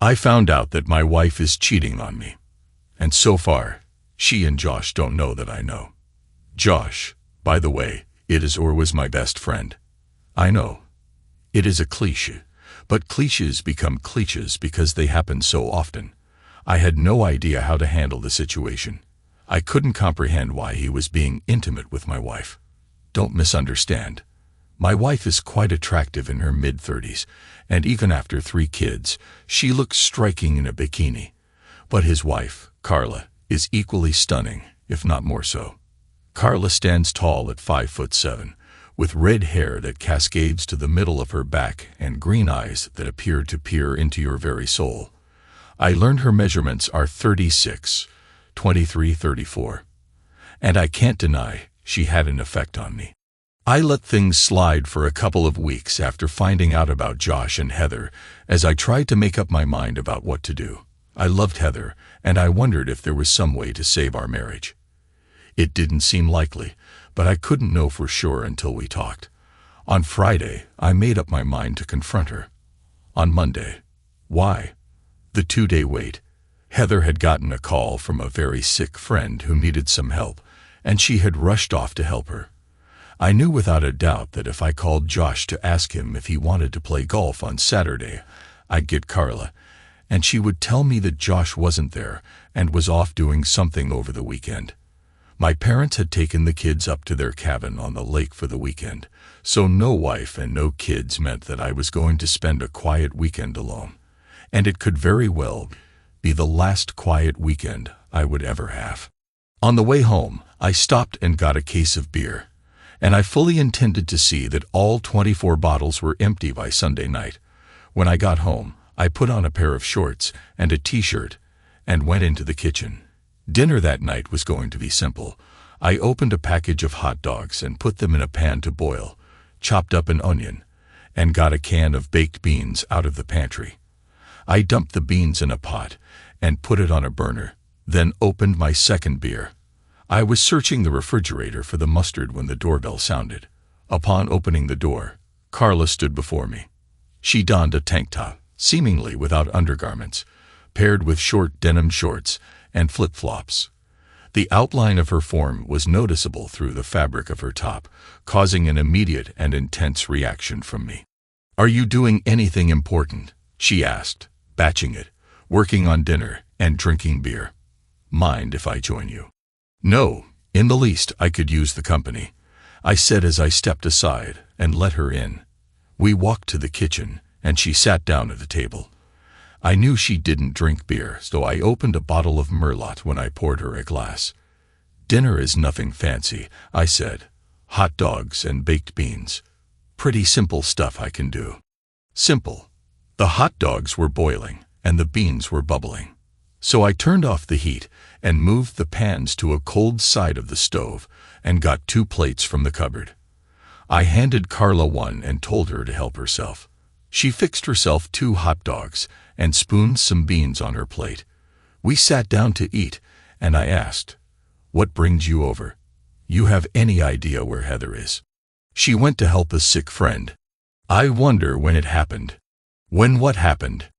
I found out that my wife is cheating on me. And so far, she and Josh don't know that I know. Josh, by the way, it is or was my best friend. I know. It is a cliché, but clichés become clichés because they happen so often. I had no idea how to handle the situation. I couldn't comprehend why he was being intimate with my wife. Don't misunderstand. My wife is quite attractive in her mid-30s, and even after 3 kids, she looks striking in a bikini. But his wife, Carla, is equally stunning, if not more so. Carla stands tall at 5'7", with red hair that cascades to the middle of her back and green eyes that appear to peer into your very soul. I learned her measurements are 36, 23, 34. And I can't deny she had an effect on me. I let things slide for a couple of weeks after finding out about Josh and Heather as I tried to make up my mind about what to do. I loved Heather, and I wondered if there was some way to save our marriage. It didn't seem likely, but I couldn't know for sure until we talked. On Friday, I made up my mind to confront her. On Monday. Why? The 2-day wait. Heather had gotten a call from a very sick friend who needed some help, and she had rushed off to help her. I knew without a doubt that if I called Josh to ask him if he wanted to play golf on Saturday, I'd get Carla, and she would tell me that Josh wasn't there and was off doing something over the weekend. My parents had taken the kids up to their cabin on the lake for the weekend, so no wife and no kids meant that I was going to spend a quiet weekend alone. And it could very well be the last quiet weekend I would ever have. On the way home, I stopped and got a case of beer, and I fully intended to see that all 24 bottles were empty by Sunday night. When I got home, I put on a pair of shorts and a t-shirt and went into the kitchen. Dinner that night was going to be simple. I opened a package of hot dogs and put them in a pan to boil, chopped up an onion, and got a can of baked beans out of the pantry. I dumped the beans in a pot and put it on a burner, then opened my second beer. I was searching the refrigerator for the mustard when the doorbell sounded. Upon opening the door, Carla stood before me. She donned a tank top, seemingly without undergarments, paired with short denim shorts and flip-flops. The outline of her form was noticeable through the fabric of her top, causing an immediate and intense reaction from me. "Are you doing anything important?" she asked, batching it, working on dinner and drinking beer. "Mind if I join you?" "No, in the least. I could use the company," I said as I stepped aside and let her in. We walked to the kitchen, and she sat down at the table. I knew she didn't drink beer, so I opened a bottle of Merlot when I poured her a glass. "Dinner is nothing fancy," I said. "Hot dogs and baked beans. Pretty simple stuff I can do." Simple. The hot dogs were boiling, and the beans were bubbling. So I turned off the heat and moved the pans to a cold side of the stove and got 2 plates from the cupboard. I handed Carla one and told her to help herself. She fixed herself 2 hot dogs and spooned some beans on her plate. We sat down to eat, and I asked, "What brings you over? You have any idea where Heather is?" "She went to help a sick friend." "I wonder when it happened." "When what happened?"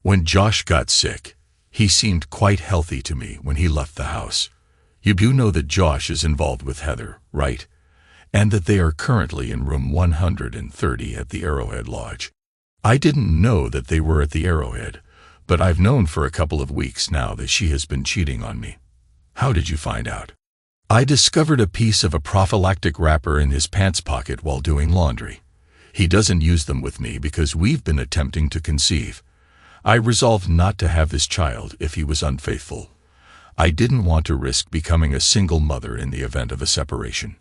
"When Josh got sick. He seemed quite healthy to me when he left the house. You do know that Josh is involved with Heather, right? And that they are currently in room 130 at the Arrowhead Lodge." "I didn't know that they were at the Arrowhead, but I've known for a couple of weeks now that she has been cheating on me." "How did you find out?" "I discovered a piece of a prophylactic wrapper in his pants pocket while doing laundry. He doesn't use them with me because we've been attempting to conceive. I resolved not to have this child if he was unfaithful. I didn't want to risk becoming a single mother in the event of a separation.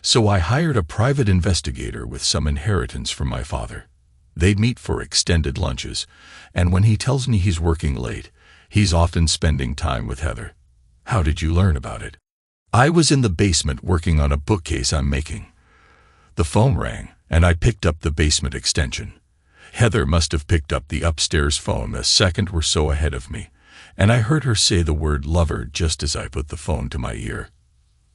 So I hired a private investigator with some inheritance from my father. They'd meet for extended lunches, and when he tells me he's working late, he's often spending time with Heather." "How did you learn about it?" "I was in the basement working on a bookcase I'm making. The phone rang, and I picked up the basement extension. Heather must have picked up the upstairs phone a second or so ahead of me, and I heard her say the word lover just as I put the phone to my ear.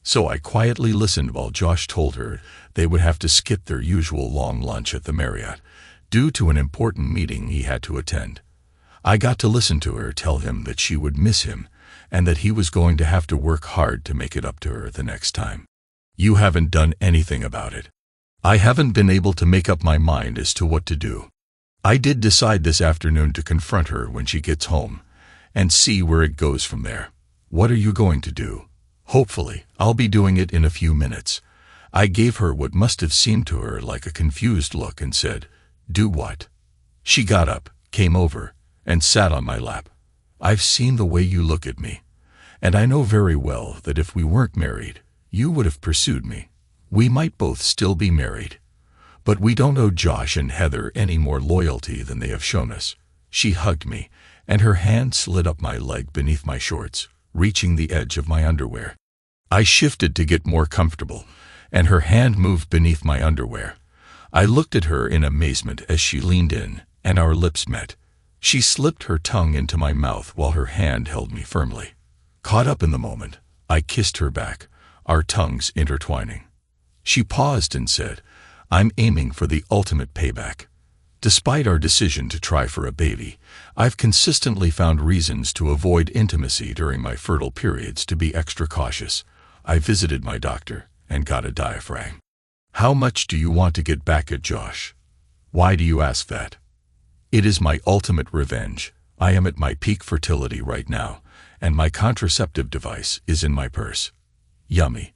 So I quietly listened while Josh told her they would have to skip their usual long lunch at the Marriott, due to an important meeting he had to attend. I got to listen to her tell him that she would miss him and that he was going to have to work hard to make it up to her the next time. You haven't done anything about it. I haven't been able to make up my mind as to what to do. I did decide this afternoon to confront her when she gets home and see where it goes from there. What are you going to do? Hopefully, I'll be doing it in a few minutes. I gave her what must have seemed to her like a confused look and said, "Do what?" She got up, came over, and sat on my lap. I've seen the way you look at me, and I know very well that if we weren't married, you would have pursued me. We might both still be married, but we don't owe Josh and Heather any more loyalty than they have shown us. She hugged me, and her hand slid up my leg beneath my shorts, reaching the edge of my underwear. I shifted to get more comfortable, and her hand moved beneath my underwear. I looked at her in amazement as she leaned in, and our lips met. She slipped her tongue into my mouth while her hand held me firmly. Caught up in the moment, I kissed her back, our tongues intertwining. She paused and said, "I'm aiming for the ultimate payback. Despite our decision to try for a baby, I've consistently found reasons to avoid intimacy during my fertile periods to be extra cautious. I visited my doctor and got a diaphragm." How much do you want to get back at Josh? Why do you ask that? It is my ultimate revenge. I am at my peak fertility right now, and my contraceptive device is in my purse. Yummy.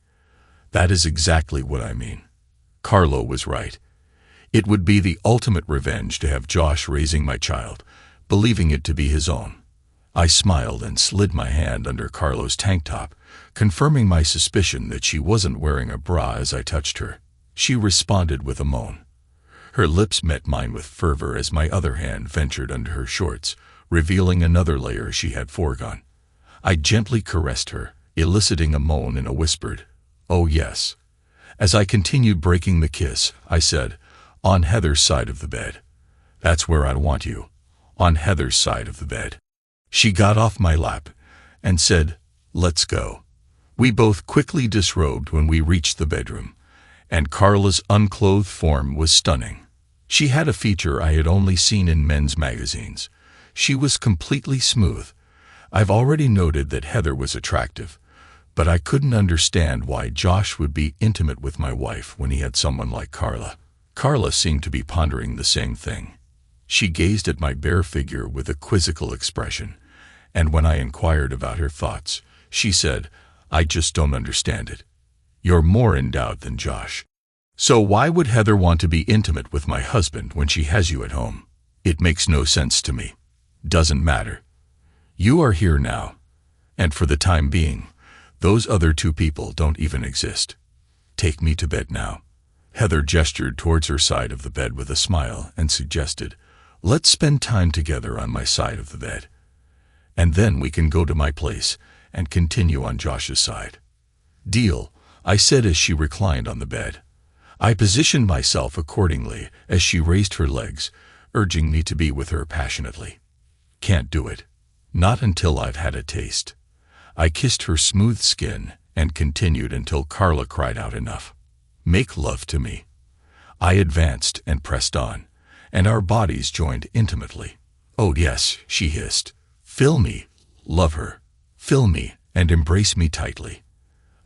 That is exactly what I mean. Carlo was right. It would be the ultimate revenge to have Josh raising my child, believing it to be his own. I smiled and slid my hand under Carlo's tank top, confirming my suspicion that she wasn't wearing a bra as I touched her. She responded with a moan. Her lips met mine with fervor as my other hand ventured under her shorts, revealing another layer she had foregone. I gently caressed her, eliciting a moan in a whispered, "Oh yes." As I continued breaking the kiss, I said, "On Heather's side of the bed. That's where I want you. On Heather's side of the bed." She got off my lap and said, "Let's go." We both quickly disrobed when we reached the bedroom, and Carla's unclothed form was stunning. She had a feature I had only seen in men's magazines. She was completely smooth. I've already noted that Heather was attractive, but I couldn't understand why Josh would be intimate with my wife when he had someone like Carla. Carla seemed to be pondering the same thing. She gazed at my bare figure with a quizzical expression, and when I inquired about her thoughts, she said, "I just don't understand it. You're more endowed than Josh. So why would Heather want to be intimate with my husband when she has you at home? It makes no sense to me. Doesn't matter. You are here now, and for the time being, those other two people don't even exist. Take me to bed now." Heather gestured towards her side of the bed with a smile and suggested, "Let's spend time together on my side of the bed, and then we can go to my place and continue on Josh's side." "Deal," I said as she reclined on the bed. I positioned myself accordingly as she raised her legs, urging me to be with her passionately. "Can't do it. Not until I've had a taste." I kissed her smooth skin and continued until Carla cried out enough. "Make love to me." I advanced and pressed on, and our bodies joined intimately. "Oh yes," she hissed. "Fill me, love her. Fill me and embrace me tightly."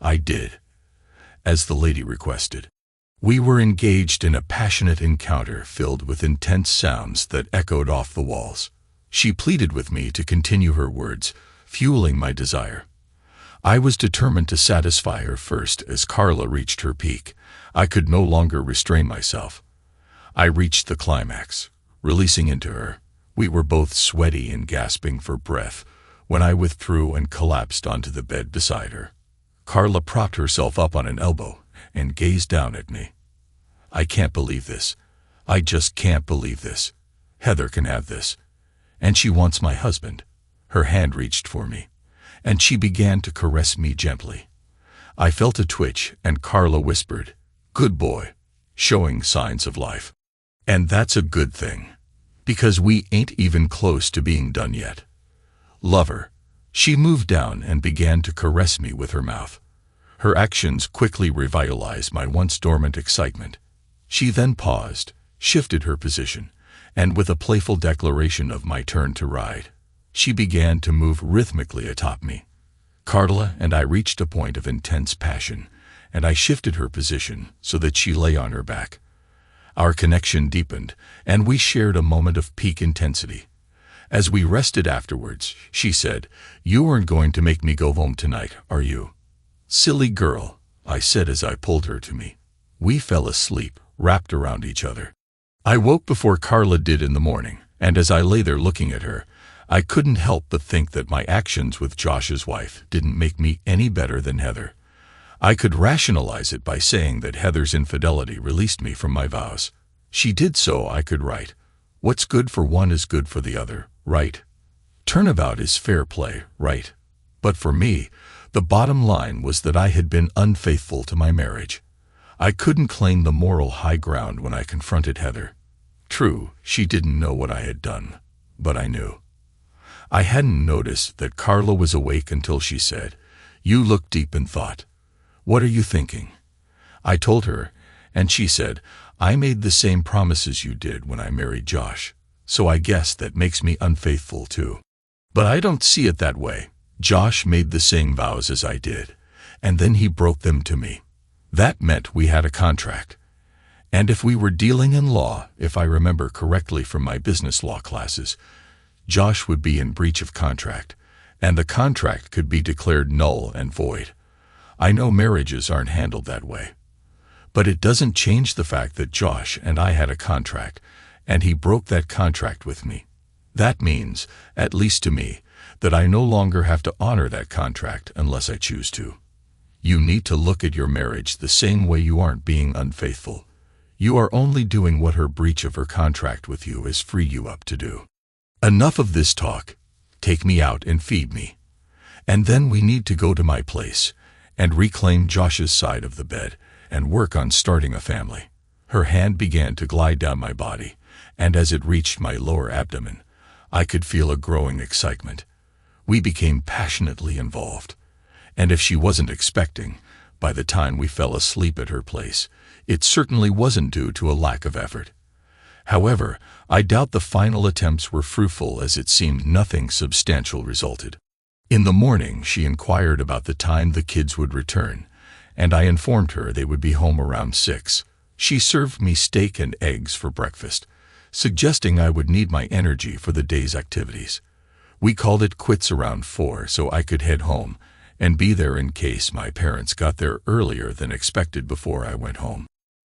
I did, as the lady requested. We were engaged in a passionate encounter filled with intense sounds that echoed off the walls. She pleaded with me to continue her words, fueling my desire. I was determined to satisfy her first as Carla reached her peak. I could no longer restrain myself. I reached the climax, releasing into her. We were both sweaty and gasping for breath when I withdrew and collapsed onto the bed beside her. Carla propped herself up on an elbow and gazed down at me. "I can't believe this. I just can't believe this. Heather can have this. And she wants my husband." Her hand reached for me, and she began to caress me gently. I felt a twitch, and Carla whispered, "Good boy," showing signs of life. And that's a good thing, because we ain't even close to being done yet. "Lover." She moved down and began to caress me with her mouth. Her actions quickly revitalized my once dormant excitement. She then paused, shifted her position, and with a playful declaration of my turn to ride, she began to move rhythmically atop me. Carla and I reached a point of intense passion, and I shifted her position so that she lay on her back. Our connection deepened, and we shared a moment of peak intensity. As we rested afterwards, she said, "You aren't going to make me go home tonight, are you?" "Silly girl," I said as I pulled her to me. We fell asleep, wrapped around each other. I woke before Carla did in the morning, and as I lay there looking at her, I couldn't help but think that my actions with Josh's wife didn't make me any better than Heather. I could rationalize it by saying that Heather's infidelity released me from my vows. She did so I could write, "What's good for one is good for the other," right? Turnabout is fair play, right? But for me, the bottom line was that I had been unfaithful to my marriage. I couldn't claim the moral high ground when I confronted Heather. True, she didn't know what I had done, but I knew. I hadn't noticed that Carla was awake until she said, "You look deep in thought. What are you thinking?" I told her, and she said, "I made the same promises you did when I married Josh, so I guess that makes me unfaithful too." But I don't see it that way. Josh made the same vows as I did, and then he broke them to me. That meant we had a contract. And if we were dealing in law, if I remember correctly from my business law classes, Josh would be in breach of contract, and the contract could be declared null and void. I know marriages aren't handled that way. But it doesn't change the fact that Josh and I had a contract, and he broke that contract with me. That means, at least to me, that I no longer have to honor that contract unless I choose to. You need to look at your marriage the same way you aren't being unfaithful. You are only doing what her breach of her contract with you has freed you up to do. Enough of this talk. Take me out and feed me. And then we need to go to my place and reclaim Josh's side of the bed and work on starting a family. Her hand began to glide down my body, and as it reached my lower abdomen, I could feel a growing excitement. We became passionately involved. And if she wasn't expecting, by the time we fell asleep at her place, it certainly wasn't due to a lack of effort. However, I doubt the final attempts were fruitful, as it seemed nothing substantial resulted. In the morning, she inquired about the time the kids would return, and I informed her they would be home around 6. She served me steak and eggs for breakfast, suggesting I would need my energy for the day's activities. We called it quits around 4 so I could head home and be there in case my parents got there earlier than expected before I went home.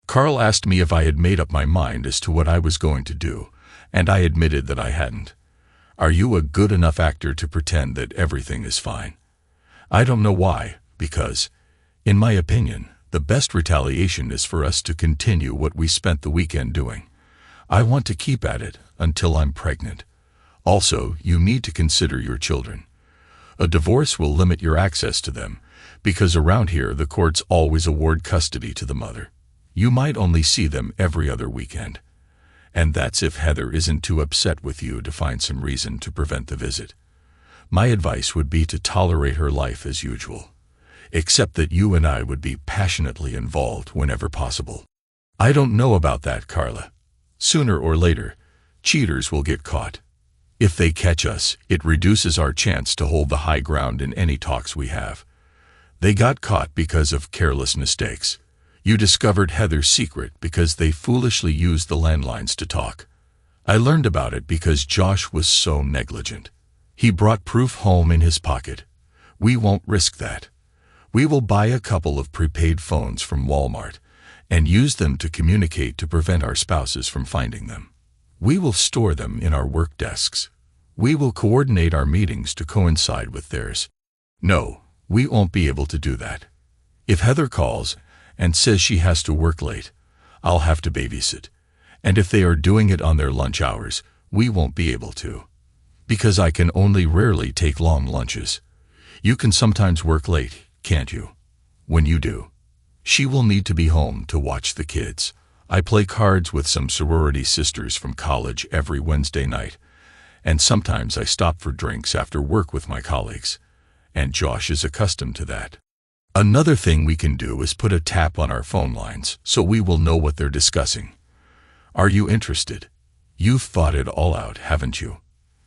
Carl asked me if I had made up my mind as to what I was going to do, and I admitted that I hadn't. "Are you a good enough actor to pretend that everything is fine?" I don't know why, because, in my opinion, the best retaliation is for us to continue what we spent the weekend doing. I want to keep at it until I'm pregnant. Also, you need to consider your children. A divorce will limit your access to them, because around here the courts always award custody to the mother. You might only see them every other weekend. And that's if Heather isn't too upset with you to find some reason to prevent the visit. My advice would be to tolerate her life as usual, except that you and I would be passionately involved whenever possible. I don't know about that, Carla. Sooner or later, cheaters will get caught. If they catch us, it reduces our chance to hold the high ground in any talks we have. They got caught because of careless mistakes. You discovered Heather's secret because they foolishly used the landlines to talk. I learned about it because Josh was so negligent. He brought proof home in his pocket. We won't risk that. We will buy a couple of prepaid phones from Walmart and use them to communicate to prevent our spouses from finding them. We will store them in our work desks. We will coordinate our meetings to coincide with theirs. No, we won't be able to do that. If Heather calls and says she has to work late, I'll have to babysit. And if they are doing it on their lunch hours, we won't be able to. Because I can only rarely take long lunches. You can sometimes work late, can't you? When you do, she will need to be home to watch the kids. I play cards with some sorority sisters from college every Wednesday night, and sometimes I stop for drinks after work with my colleagues, and Josh is accustomed to that. Another thing we can do is put a tap on our phone lines so we will know what they're discussing. Are you interested? You've thought it all out, haven't you?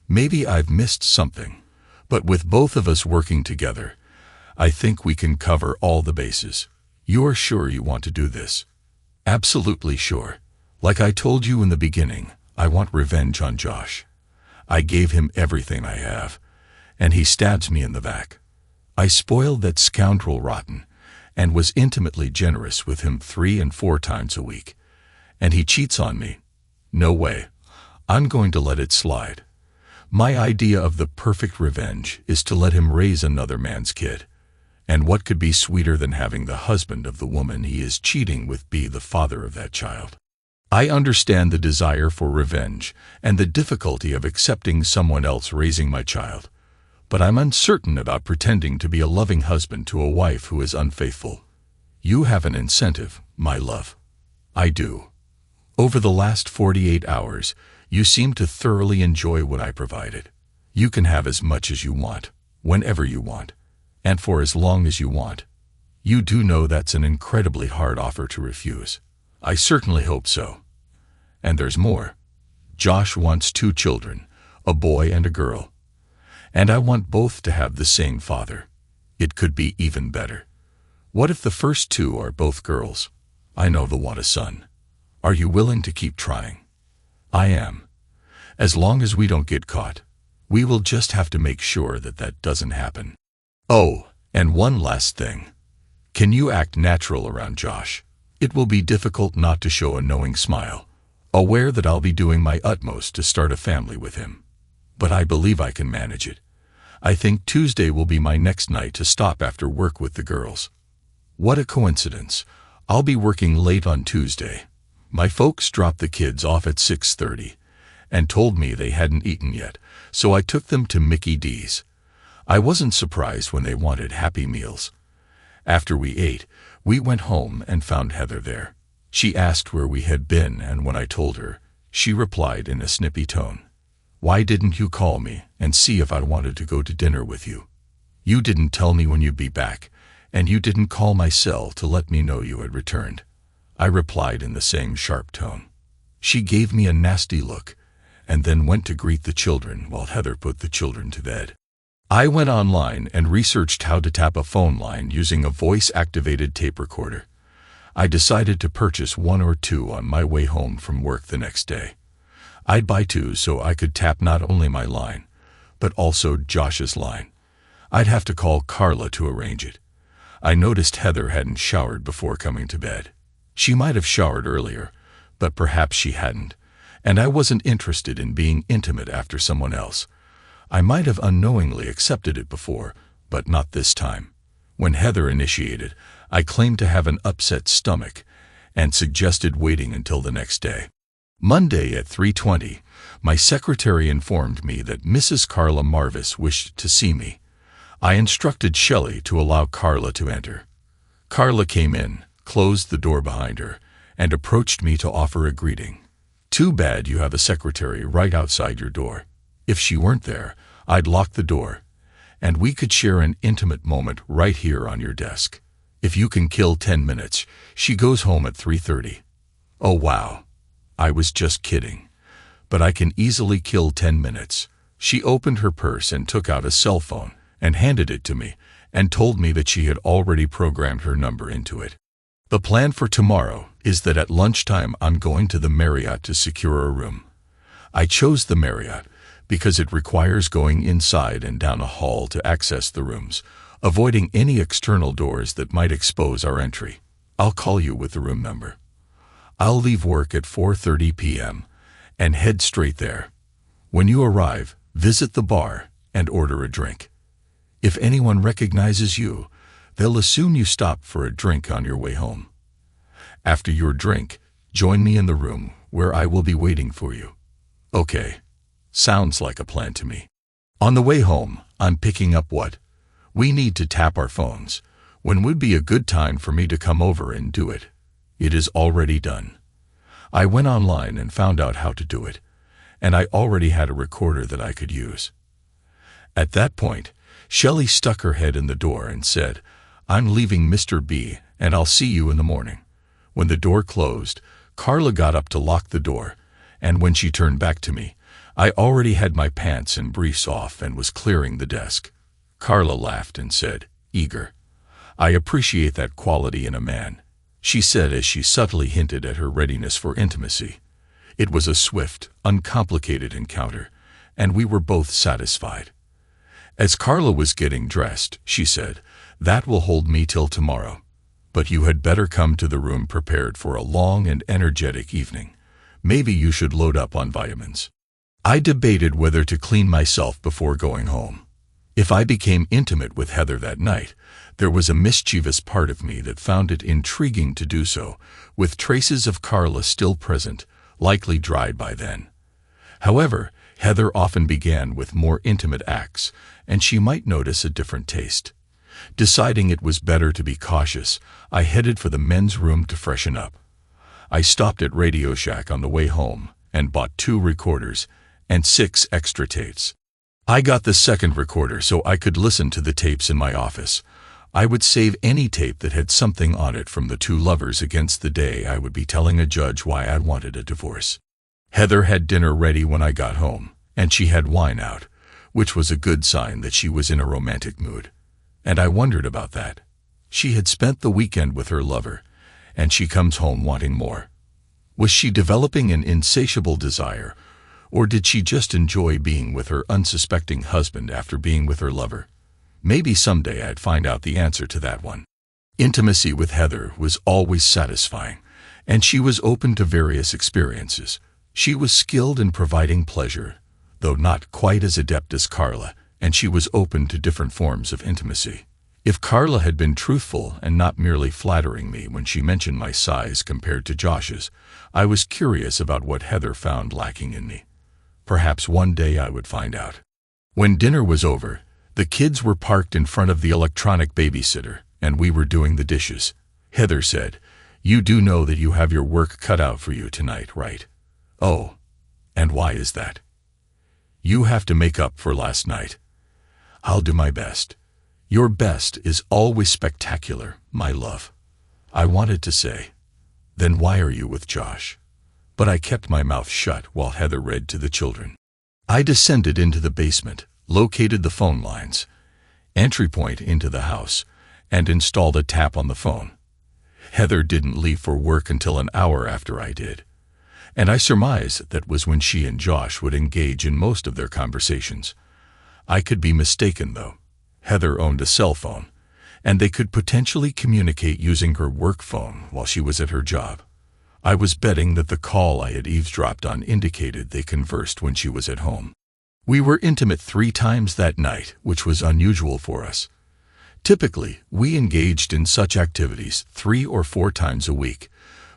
Maybe I've missed something, but with both of us working together, I think we can cover all the bases. You're sure you want to do this? Absolutely sure. Like I told you in the beginning, I want revenge on Josh. I gave him everything I have, and he stabs me in the back. I spoiled that scoundrel rotten, and was intimately generous with him 3 and 4 times a week. And he cheats on me. No way. I'm going to let it slide. My idea of the perfect revenge is to let him raise another man's kid. And what could be sweeter than having the husband of the woman he is cheating with be the father of that child? I understand the desire for revenge and the difficulty of accepting someone else raising my child, but I'm uncertain about pretending to be a loving husband to a wife who is unfaithful. You have an incentive, my love. I do. Over the last 48 hours, you seem to thoroughly enjoy what I provided. You can have as much as you want, whenever you want, and for as long as you want. You do know that's an incredibly hard offer to refuse. I certainly hope so. And there's more. Josh wants 2 children, a boy and a girl. And I want both to have the same father. It could be even better. What if the first 2 are both girls? I know they'll want a son. Are you willing to keep trying? I am. As long as we don't get caught. We will just have to make sure that that doesn't happen. Oh, and one last thing. Can you act natural around Josh? It will be difficult not to show a knowing smile, aware that I'll be doing my utmost to start a family with him. But I believe I can manage it. I think Tuesday will be my next night to stop after work with the girls. What a coincidence. I'll be working late on Tuesday. My folks dropped the kids off at 6:30 and told me they hadn't eaten yet, so I took them to Mickey D's. I wasn't surprised when they wanted Happy Meals. After we ate, we went home and found Heather there. She asked where we had been, and when I told her, she replied in a snippy tone, "Why didn't you call me and see if I wanted to go to dinner with you? You didn't tell me when you'd be back, and you didn't call my cell to let me know you had returned." I replied in the same sharp tone. She gave me a nasty look, and then went to greet the children while Heather put the children to bed. I went online and researched how to tap a phone line using a voice-activated tape recorder. I decided to purchase 1 or 2 on my way home from work the next day. I'd buy 2 so I could tap not only my line, but also Josh's line. I'd have to call Carla to arrange it. I noticed Heather hadn't showered before coming to bed. She might have showered earlier, but perhaps she hadn't, and I wasn't interested in being intimate after someone else. I might have unknowingly accepted it before, but not this time. When Heather initiated, I claimed to have an upset stomach and suggested waiting until the next day. Monday at 3:20, my secretary informed me that Mrs. Carla Marvis wished to see me. I instructed Shelley to allow Carla to enter. Carla came in, closed the door behind her, and approached me to offer a greeting. "Too bad you have a secretary right outside your door. If she weren't there, I'd lock the door, and we could share an intimate moment right here on your desk. If you can kill 10 minutes, she goes home at 3:30. Oh wow. I was just kidding. But I can easily kill 10 minutes. She opened her purse and took out a cell phone and handed it to me and told me that she had already programmed her number into it. The plan for tomorrow is that at lunchtime I'm going to the Marriott to secure a room. I chose the Marriott because it requires going inside and down a hall to access the rooms, avoiding any external doors that might expose our entry. I'll call you with the room number. I'll leave work at 4:30 p.m. and head straight there. When you arrive, visit the bar and order a drink. If anyone recognizes you, they'll assume you stopped for a drink on your way home. After your drink, join me in the room where I will be waiting for you. Okay. Sounds like a plan to me. On the way home, I'm picking up what? We need to tap our phones. When would be a good time for me to come over and do it? It is already done. I went online and found out how to do it, and I already had a recorder that I could use. At that point, Shelley stuck her head in the door and said, "I'm leaving Mr. B, and I'll see you in the morning." When the door closed, Carla got up to lock the door, and when she turned back to me, I already had my pants and briefs off and was clearing the desk. Carla laughed and said, "Eager. I appreciate that quality in a man," she said as she subtly hinted at her readiness for intimacy. It was a swift, uncomplicated encounter, and we were both satisfied. As Carla was getting dressed, she said, "That will hold me till tomorrow. But you had better come to the room prepared for a long and energetic evening. Maybe you should load up on vitamins." I debated whether to clean myself before going home. If I became intimate with Heather that night, there was a mischievous part of me that found it intriguing to do so, with traces of Carla still present, likely dried by then. However, Heather often began with more intimate acts, and she might notice a different taste. Deciding it was better to be cautious, I headed for the men's room to freshen up. I stopped at Radio Shack on the way home and bought 2 recorders and 6 extra tapes. I got the second recorder so I could listen to the tapes in my office. I would save any tape that had something on it from the 2 lovers against the day I would be telling a judge why I wanted a divorce. Heather had dinner ready when I got home, and she had wine out, which was a good sign that she was in a romantic mood. And I wondered about that. She had spent the weekend with her lover, and she comes home wanting more. Was she developing an insatiable desire, or did she just enjoy being with her unsuspecting husband after being with her lover? Maybe someday I'd find out the answer to that one. Intimacy with Heather was always satisfying, and she was open to various experiences. She was skilled in providing pleasure, though not quite as adept as Carla, and she was open to different forms of intimacy. If Carla had been truthful and not merely flattering me when she mentioned my size compared to Josh's, I was curious about what Heather found lacking in me. Perhaps one day I would find out. When dinner was over, the kids were parked in front of the electronic babysitter, and we were doing the dishes. Heather said, "You do know that you have your work cut out for you tonight, right?" "Oh, and why is that?" "You have to make up for last night." "I'll do my best." "Your best is always spectacular, my love." I wanted to say, "Then why are you with Josh?" But I kept my mouth shut while Heather read to the children. I descended into the basement, located the phone lines, entry point into the house, and installed a tap on the phone. Heather didn't leave for work until an hour after I did, and I surmise that was when she and Josh would engage in most of their conversations. I could be mistaken, though. Heather owned a cell phone, and they could potentially communicate using her work phone while she was at her job. I was betting that the call I had eavesdropped on indicated they conversed when she was at home. We were intimate 3 times that night, which was unusual for us. Typically, we engaged in such activities 3 or 4 times a week,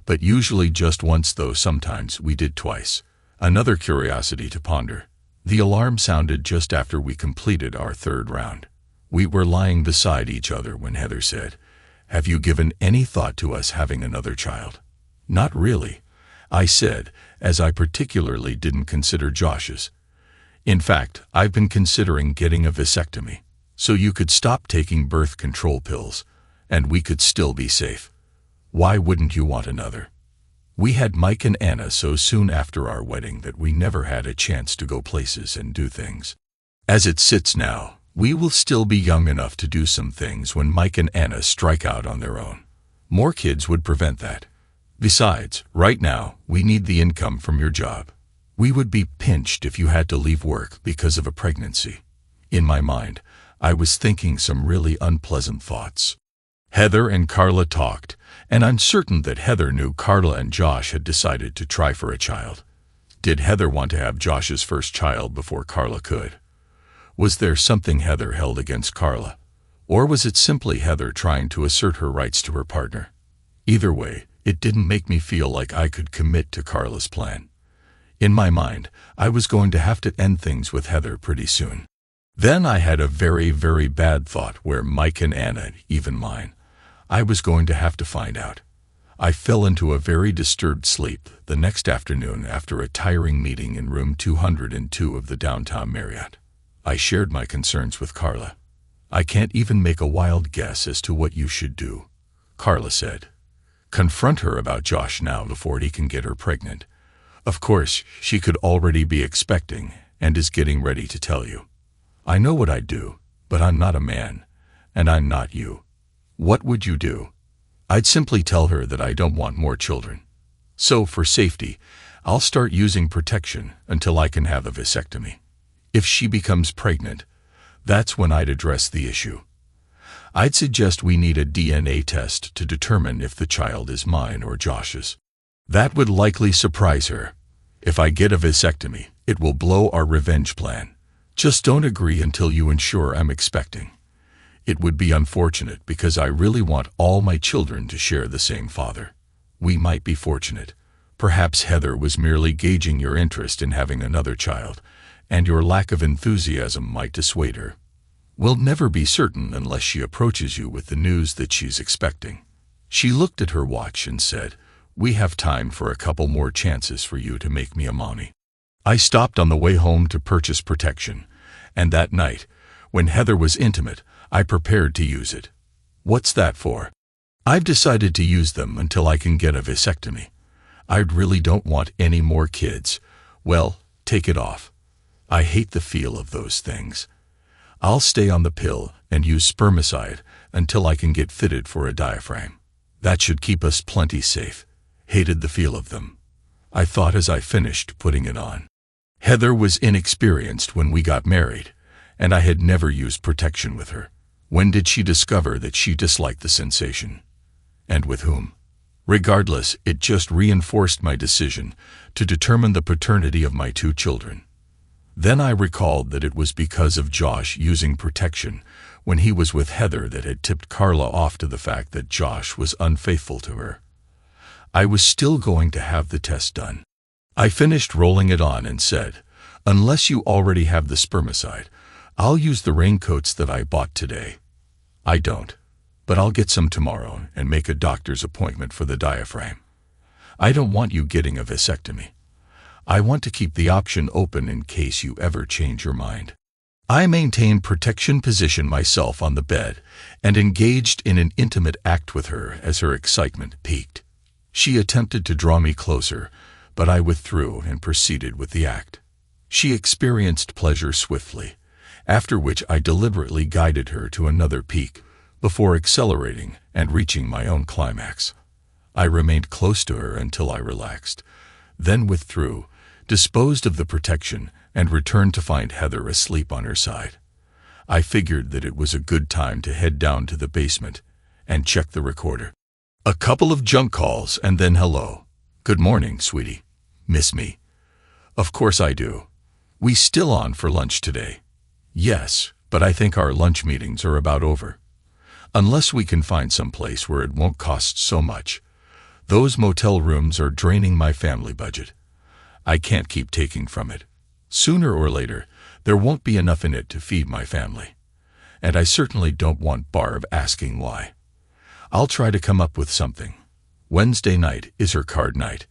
but usually just once, though sometimes we did twice. Another curiosity to ponder. The alarm sounded just after we completed our 3rd round. We were lying beside each other when Heather said, "Have you given any thought to us having another child?" "Not really," I said, as I particularly didn't consider Josh's. "In fact, I've been considering getting a vasectomy, so you could stop taking birth control pills, and we could still be safe. Why wouldn't you want another?" We had Mike and Anna so soon after our wedding that we never had a chance to go places and do things. As it sits now, we will still be young enough to do some things when Mike and Anna strike out on their own. More kids would prevent that. Besides, right now, we need the income from your job. We would be pinched if you had to leave work because of a pregnancy. In my mind, I was thinking some really unpleasant thoughts. Heather and Carla talked, and I'm certain that Heather knew Carla and Josh had decided to try for a child. Did Heather want to have Josh's first child before Carla could? Was there something Heather held against Carla? Or was it simply Heather trying to assert her rights to her partner? Either way, it didn't make me feel like I could commit to Carla's plan. In my mind, I was going to have to end things with Heather pretty soon. Then I had a very, very bad thought where Mike and Anna, even mine, I was going to have to find out. I fell into a very disturbed sleep the next afternoon after a tiring meeting in room 202 of the downtown Marriott. I shared my concerns with Carla. "I can't even make a wild guess as to what you should do," Carla said. "Confront her about Josh now before he can get her pregnant. Of course, she could already be expecting and is getting ready to tell you. I know what I'd do, but I'm not a man, and I'm not you. What would you do? I'd simply tell her that I don't want more children. So, for safety, I'll start using protection until I can have a vasectomy. If she becomes pregnant, that's when I'd address the issue. I'd suggest we need a DNA test to determine if the child is mine or Josh's. That would likely surprise her. If I get a vasectomy, it will blow our revenge plan. Just don't agree until you ensure I'm expecting. It would be unfortunate because I really want all my children to share the same father. We might be fortunate. Perhaps Heather was merely gauging your interest in having another child, and your lack of enthusiasm might dissuade her. We'll never be certain unless she approaches you with the news that she's expecting. She looked at her watch and said, "We have time for a couple more chances for you to make me a mommy." I stopped on the way home to purchase protection, and that night, when Heather was intimate, I prepared to use it. What's that for? I've decided to use them until I can get a vasectomy. I really don't want any more kids. Well, take it off. I hate the feel of those things. I'll stay on the pill and use spermicide until I can get fitted for a diaphragm. That should keep us plenty safe. Hated the feel of them, I thought as I finished putting it on. Heather was inexperienced when we got married, and I had never used protection with her. When did she discover that she disliked the sensation? And with whom? Regardless, it just reinforced my decision to determine the paternity of my 2 children. Then I recalled that it was because of Josh using protection when he was with Heather that had tipped Carla off to the fact that Josh was unfaithful to her. I was still going to have the test done. I finished rolling it on and said, "Unless you already have the spermicide, I'll use the raincoats that I bought today." I don't, but I'll get some tomorrow and make a doctor's appointment for the diaphragm. I don't want you getting a vasectomy. I want to keep the option open in case you ever change your mind. I maintained protection position myself on the bed and engaged in an intimate act with her as her excitement peaked. She attempted to draw me closer, but I withdrew and proceeded with the act. She experienced pleasure swiftly, after which I deliberately guided her to another peak before accelerating and reaching my own climax. I remained close to her until I relaxed, then withdrew, disposed of the protection, and returned to find Heather asleep on her side. I figured that it was a good time to head down to the basement and check the recorder. A couple of junk calls and then hello. "Good morning, sweetie. Miss me?" "Of course I do. We still on for lunch today?" "Yes, but I think our lunch meetings are about over. Unless we can find some place where it won't cost so much. Those motel rooms are draining my family budget. I can't keep taking from it. Sooner or later, there won't be enough in it to feed my family. And I certainly don't want Barb asking why. I'll try to come up with something. Wednesday night is her card night.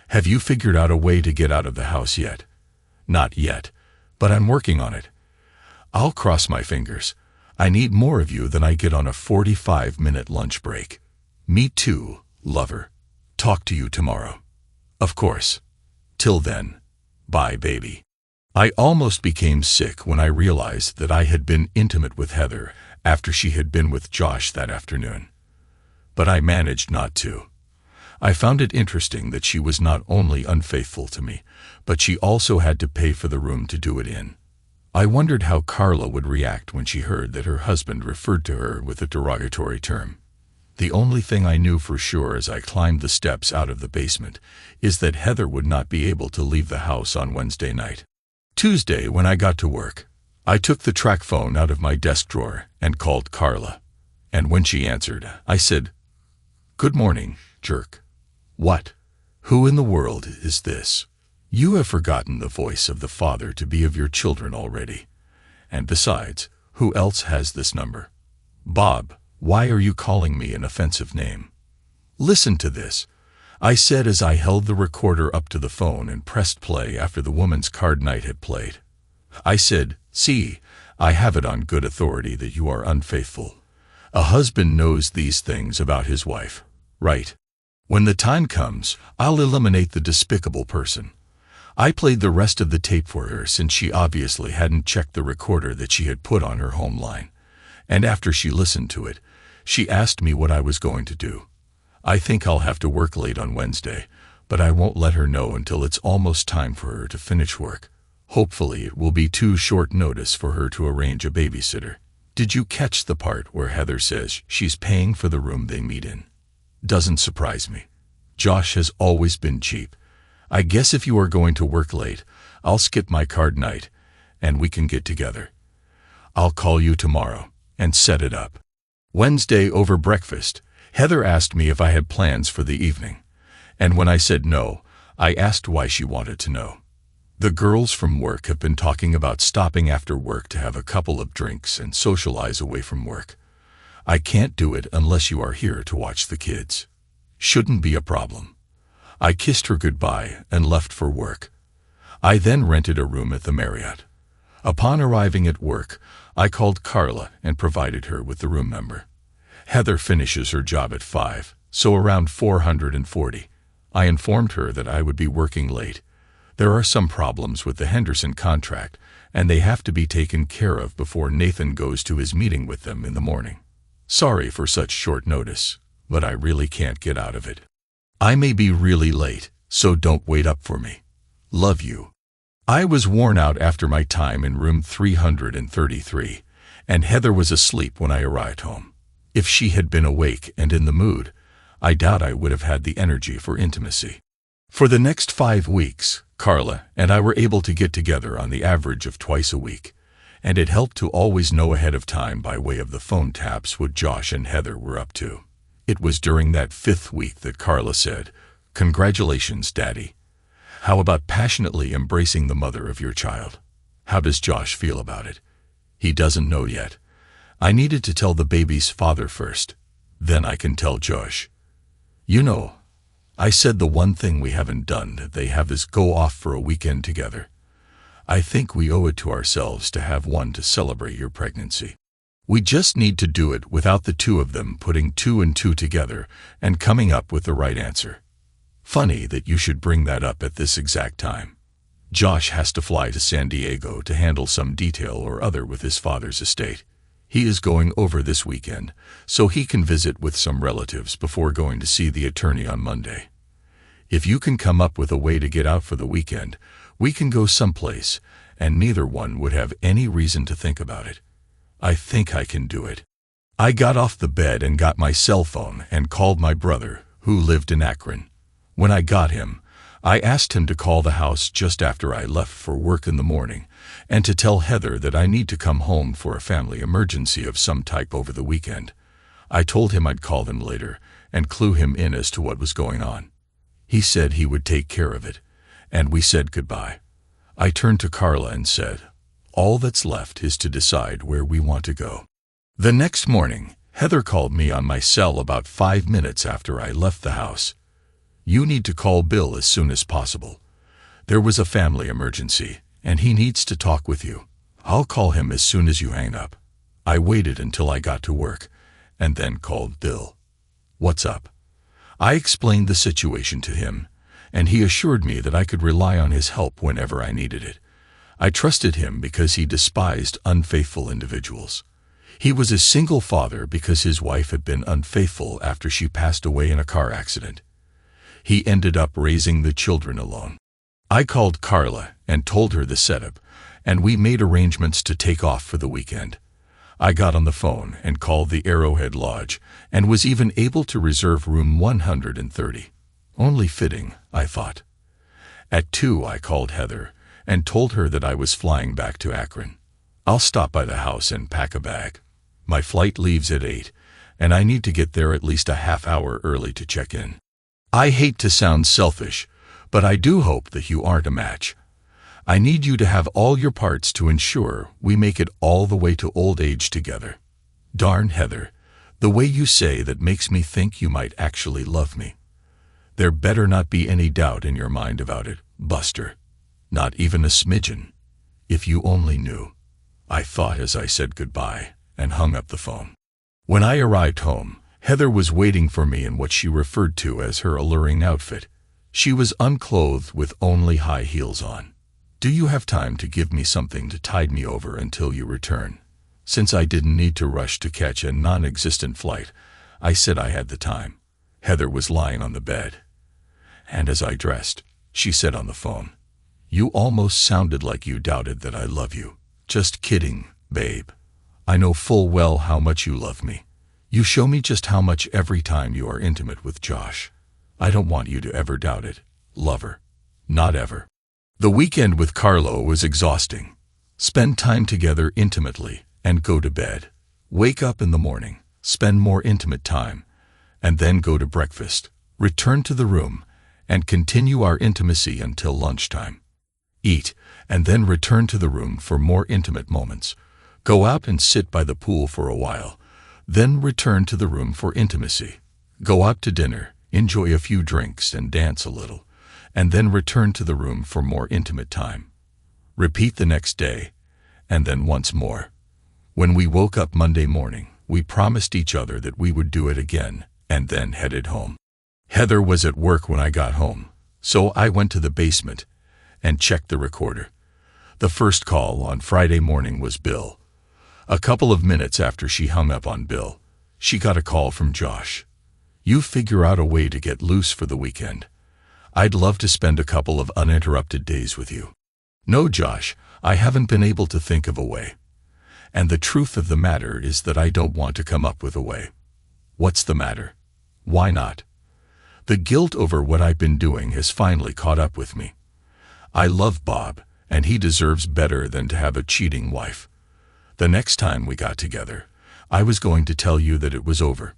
Have you figured out a way to get out of the house yet?" "Not yet, but I'm working on it. I'll cross my fingers. I need more of you than I get on a 45-minute lunch break." "Me too, lover. Talk to you tomorrow." "Of course. Till then, bye, baby." I almost became sick when I realized that I had been intimate with Heather after she had been with Josh that afternoon. But I managed not to. I found it interesting that she was not only unfaithful to me, but she also had to pay for the room to do it in. I wondered how Carla would react when she heard that her husband referred to her with a derogatory term. The only thing I knew for sure as I climbed the steps out of the basement is that Heather would not be able to leave the house on Wednesday night. Tuesday, when I got to work, I took the track phone out of my desk drawer and called Carla. And when she answered, I said, "Good morning, jerk." "What? Who in the world is this?" "You have forgotten the voice of the father to be of your children already. And besides, who else has this number?" "Bob, why are you calling me an offensive name?" "Listen to this," I said as I held the recorder up to the phone and pressed play after the woman's card night had played. I said, "See, I have it on good authority that you are unfaithful. A husband knows these things about his wife, right?" When the time comes, I'll eliminate the despicable person. I played the rest of the tape for her since she obviously hadn't checked the recorder that she had put on her home line. And after she listened to it, she asked me what I was going to do. I think I'll have to work late on Wednesday, but I won't let her know until it's almost time for her to finish work. Hopefully it will be too short notice for her to arrange a babysitter. Did you catch the part where Heather says she's paying for the room they meet in? Doesn't surprise me. Josh has always been cheap. I guess if you are going to work late, I'll skip my card night, and we can get together. I'll call you tomorrow and set it up. Wednesday over breakfast, Heather asked me if I had plans for the evening, and when I said no, I asked why she wanted to know. The girls from work have been talking about stopping after work to have a couple of drinks and socialize away from work. I can't do it unless you are here to watch the kids. Shouldn't be a problem. I kissed her goodbye and left for work. I then rented a room at the Marriott. Upon arriving at work, I called Carla and provided her with the room number. Heather finishes her job at 5, so around 440. I informed her that I would be working late. There are some problems with the Henderson contract, and they have to be taken care of before Nathan goes to his meeting with them in the morning. Sorry for such short notice, but I really can't get out of it. I may be really late, so don't wait up for me. Love you. I was worn out after my time in room 333, and Heather was asleep when I arrived home. If she had been awake and in the mood, I doubt I would have had the energy for intimacy. For the next 5 weeks, Carla and I were able to get together on the average of twice a week, and it helped to always know ahead of time by way of the phone taps what Josh and Heather were up to. It was during that 5th week that Carla said, "Congratulations, Daddy. How about passionately embracing the mother of your child? How does Josh feel about it? He doesn't know yet. I needed to tell the baby's father first. Then I can tell Josh. You know, I said the one thing we haven't done that they have is go off for a weekend together. I think we owe it to ourselves to have one to celebrate your pregnancy. We just need to do it without the two of them putting 2 and 2 together and coming up with the right answer. Funny that you should bring that up at this exact time. Josh has to fly to San Diego to handle some detail or other with his father's estate. He is going over this weekend, so he can visit with some relatives before going to see the attorney on Monday. If you can come up with a way to get out for the weekend, we can go someplace, and neither one would have any reason to think about it. I think I can do it." I got off the bed and got my cell phone and called my brother, who lived in Akron. When I got him, I asked him to call the house just after I left for work in the morning and to tell Heather that I need to come home for a family emergency of some type over the weekend. I told him I'd call them later and clue him in as to what was going on. He said he would take care of it, and we said goodbye. I turned to Carla and said, "All that's left is to decide where we want to go." The next morning, Heather called me on my cell about 5 minutes after I left the house. "You need to call Bill as soon as possible. There was a family emergency, and he needs to talk with you. I'll call him as soon as you hang up." I waited until I got to work, and then called Bill. "What's up?" I explained the situation to him, and he assured me that I could rely on his help whenever I needed it. I trusted him because he despised unfaithful individuals. He was a single father because his wife had been unfaithful after she passed away in a car accident. He ended up raising the children alone. I called Carla and told her the setup, and we made arrangements to take off for the weekend. I got on the phone and called the Arrowhead Lodge and was even able to reserve room 130. Only fitting, I thought. At 2, I called Heather and told her that I was flying back to Akron. "I'll stop by the house and pack a bag. My flight leaves at 8, and I need to get there at least a half hour early to check in. I hate to sound selfish, but I do hope that you aren't a match. I need you to have all your parts to ensure we make it all the way to old age together. Darn, Heather, the way you say that makes me think you might actually love me. There better not be any doubt in your mind about it, Buster. Not even a smidgen. If you only knew," I thought as I said goodbye and hung up the phone. When I arrived home, Heather was waiting for me in what she referred to as her alluring outfit. She was unclothed with only high heels on. "Do you have time to give me something to tide me over until you return?" Since I didn't need to rush to catch a non-existent flight, I said I had the time. Heather was lying on the bed. And as I dressed, she said on the phone, "You almost sounded like you doubted that I love you." "Just kidding, babe. I know full well how much you love me. You show me just how much every time you are intimate with Josh. I don't want you to ever doubt it, lover. Not ever." The weekend with Carlo was exhausting. Spend time together intimately and go to bed. Wake up in the morning, spend more intimate time, and then go to breakfast. Return to the room and continue our intimacy until lunchtime. Eat, and then return to the room for more intimate moments. Go out and sit by the pool for a while, then return to the room for intimacy. Go out to dinner, enjoy a few drinks and dance a little, and then return to the room for more intimate time. Repeat the next day, and then once more. When we woke up Monday morning, we promised each other that we would do it again, and then headed home. Heather was at work when I got home, so I went to the basement and checked the recorder. The first call on Friday morning was Bill. A couple of minutes after she hung up on Bill, she got a call from Josh. "You figure out a way to get loose for the weekend. I'd love to spend a couple of uninterrupted days with you." "No, Josh, I haven't been able to think of a way. And the truth of the matter is that I don't want to come up with a way." "What's the matter? Why not?" "The guilt over what I've been doing has finally caught up with me. I love Bob, and he deserves better than to have a cheating wife. The next time we got together, I was going to tell you that it was over.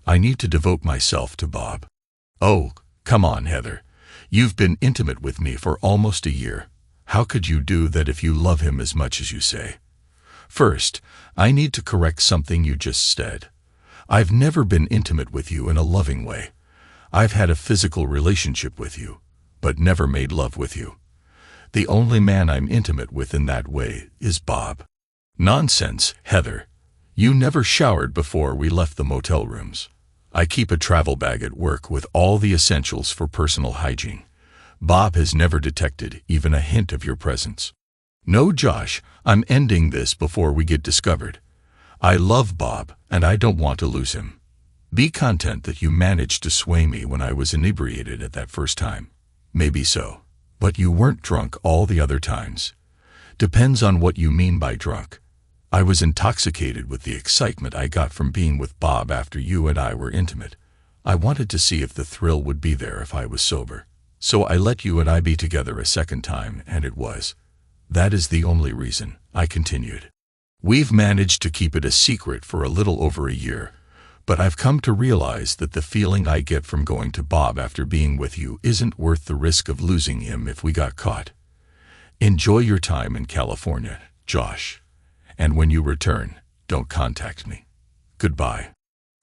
I need to devote myself to Bob." "Oh, come on, Heather. You've been intimate with me for almost a year. How could you do that if you love him as much as you say?" "First, I need to correct something you just said. I've never been intimate with you in a loving way. I've had a physical relationship with you, but never made love with you. The only man I'm intimate with in that way is Bob." "Nonsense, Heather. You never showered before we left the motel rooms. I keep a travel bag at work with all the essentials for personal hygiene. Bob has never detected even a hint of your presence." "No, Josh, I'm ending this before we get discovered. I love Bob, and I don't want to lose him. Be content that you managed to sway me when I was inebriated at that first time. Maybe so, but you weren't drunk all the other times. Depends on what you mean by drunk. I was intoxicated with the excitement I got from being with Bob after you and I were intimate. I wanted to see if the thrill would be there if I was sober. So I let you and I be together a second time, and it was. That is the only reason," I continued. "We've managed to keep it a secret for a little over a year, but I've come to realize that the feeling I get from going to Bob after being with you isn't worth the risk of losing him if we got caught. Enjoy your time in California, Josh. And when you return, don't contact me. Goodbye."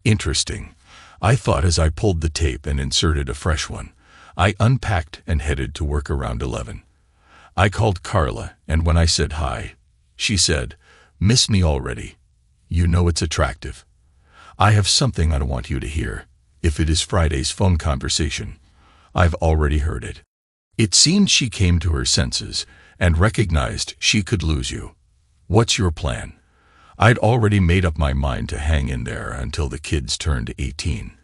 Interesting. I thought as I pulled the tape and inserted a fresh one. I unpacked and headed to work around 11. I called Carla, and when I said hi, she said, "Miss me already? You know it's attractive. I have something I want you to hear. If it is Friday's phone conversation, I've already heard it." It seemed she came to her senses and recognized she could lose you. "What's your plan?" I'd already made up my mind to hang in there until the kids turned 18,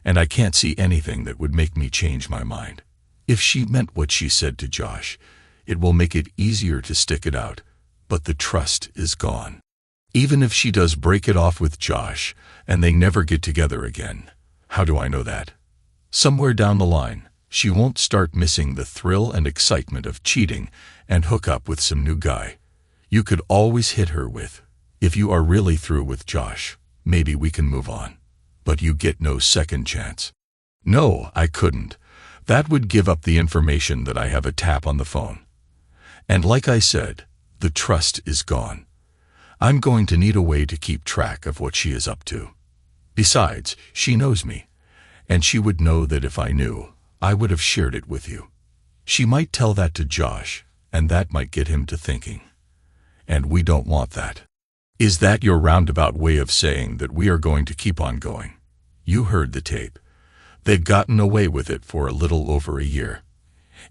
and I can't see anything that would make me change my mind. If she meant what she said to Josh, it will make it easier to stick it out, but the trust is gone. Even if she does break it off with Josh and they never get together again, how do I know that? Somewhere down the line, she won't start missing the thrill and excitement of cheating and hook up with some new guy. You could always hit her with, "If you are really through with Josh, maybe we can move on." But you get no second chance. No, I couldn't. That would give up the information that I have a tap on the phone. And like I said, the trust is gone. I'm going to need a way to keep track of what she is up to. Besides, she knows me, and she would know that if I knew, I would have shared it with you. She might tell that to Josh, and that might get him to thinking. And we don't want that. Is that your roundabout way of saying that we are going to keep on going? You heard the tape. They've gotten away with it for a little over a year.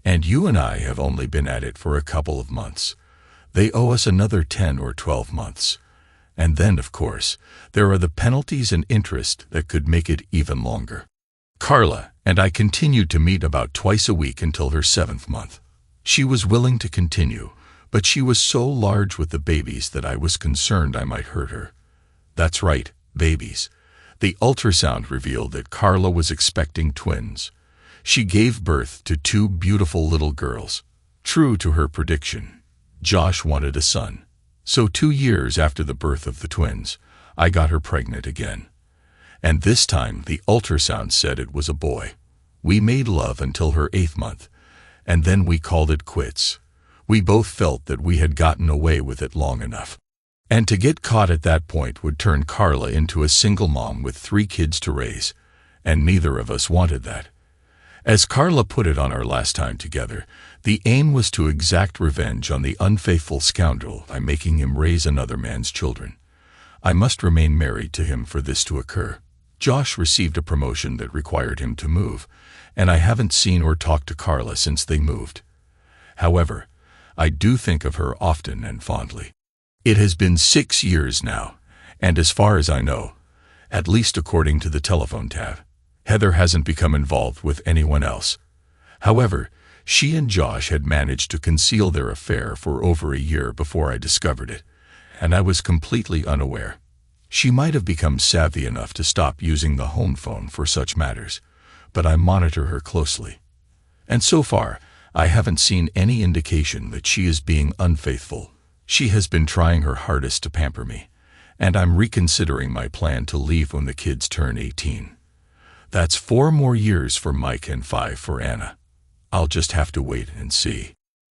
And you and I have only been at it for a couple of months. They owe us another 10 or 12 months. And then, of course, there are the penalties and interest that could make it even longer. Carla and I continued to meet about twice a week until her 7th month. She was willing to continue, but she was so large with the babies that I was concerned I might hurt her. That's right, babies. The ultrasound revealed that Carla was expecting twins. She gave birth to 2 beautiful little girls. True to her prediction, Josh wanted a son. So 2 years after the birth of the twins, I got her pregnant again. And this time the ultrasound said it was a boy. We made love until her 8th month, and then we called it quits. We both felt that we had gotten away with it long enough. And to get caught at that point would turn Carla into a single mom with 3 kids to raise, and neither of us wanted that. As Carla put it on our last time together, the aim was to exact revenge on the unfaithful scoundrel by making him raise another man's children. I must remain married to him for this to occur. Josh received a promotion that required him to move, and I haven't seen or talked to Carla since they moved. However, I do think of her often and fondly. It has been 6 years now, and as far as I know, at least according to the telephone tab, Heather hasn't become involved with anyone else. However, she and Josh had managed to conceal their affair for over a year before I discovered it, and I was completely unaware. She might have become savvy enough to stop using the home phone for such matters, but I monitor her closely. And so far, I haven't seen any indication that she is being unfaithful. She has been trying her hardest to pamper me, and I'm reconsidering my plan to leave when the kids turn 18. That's 4 more years for Mike and 5 for Anna. I'll just have to wait and see.